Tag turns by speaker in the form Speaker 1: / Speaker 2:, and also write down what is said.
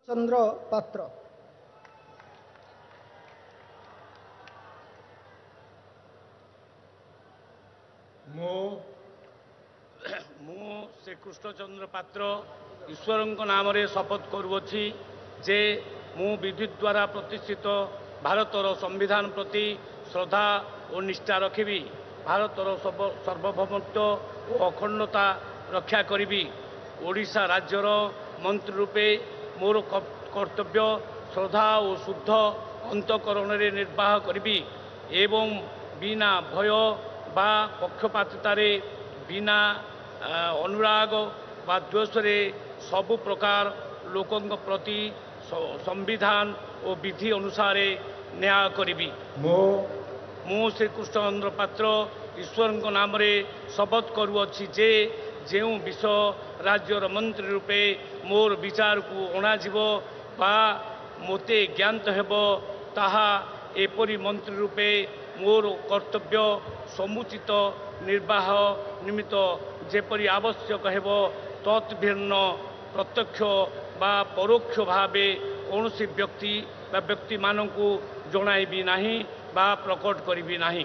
Speaker 1: ଚନ୍ଦ୍ର ପାତ୍ର।
Speaker 2: ମୁଁ ଶ୍ରୀ କୃଷ୍ଣଚନ୍ଦ୍ର ପାତ୍ର ଈଶ୍ୱରଙ୍କ ନାମରେ ଶପଥ କରୁଅଛି ଯେ ମୁଁ ବିଦ୍ୟୁତ୍ ଦ୍ୱାରା ପ୍ରତିଷ୍ଠିତ ଭାରତର ସମ୍ବିଧାନ ପ୍ରତି ଶ୍ରଦ୍ଧା ଓ ନିଷ୍ଠା ରଖିବି, ଭାରତର ସାର୍ବଭୌମତ୍ୱ ଓ ଅଖଣ୍ଡତା ରକ୍ଷା କରିବି, ଓଡ଼ିଶା ରାଜ୍ୟର ମନ୍ତ୍ରୀ ରୂପେ ମୋର କର୍ତ୍ତବ୍ୟ ଶ୍ରଦ୍ଧା ଓ ଶୁଦ୍ଧ ଅନ୍ତଃକରଣରେ ନିର୍ବାହ କରିବି ଏବଂ ବିନା ଭୟ ବା ପକ୍ଷପାତିତାରେ ବିନା ଅନୁରାଗ ବା ଦ୍ୱେଷରେ ସବୁ ପ୍ରକାର ଲୋକଙ୍କ ପ୍ରତି ସମ୍ବିଧାନ ଓ ବିଧି ଅନୁସାରେ ନ୍ୟାୟ କରିବି। ମୁଁ ଶ୍ରୀକୃଷ୍ଣଚନ୍ଦ୍ର ପାତ୍ର ଈଶ୍ୱରଙ୍କ ନାମରେ ଶପଥ କରୁଅଛି ଯେ ଯେଉଁ ବିଷୟ ରାଜ୍ୟର ମନ୍ତ୍ରୀ ରୂପେ ମୋର ବିଚାରକୁ ଅଣାଯିବ ବା ମୋତେ ଜ୍ଞାତ ହେବ ତାହା ଏପରି ମନ୍ତ୍ରୀ ରୂପେ ମୋର କର୍ତ୍ତବ୍ୟ ସମୁଚିତ ନିର୍ବାହ ନିମିତ୍ତ ଯେପରି ଆବଶ୍ୟକ ହେବ ତତ୍ଭିନ୍ନ ପ୍ରତ୍ୟକ୍ଷ ବା ପରୋକ୍ଷ ଭାବେ କୌଣସି ବ୍ୟକ୍ତି ବା ବ୍ୟକ୍ତିମାନଙ୍କୁ ଜଣାଇବି ନାହିଁ ବା ପ୍ରକଟ କରିବି ନାହିଁ।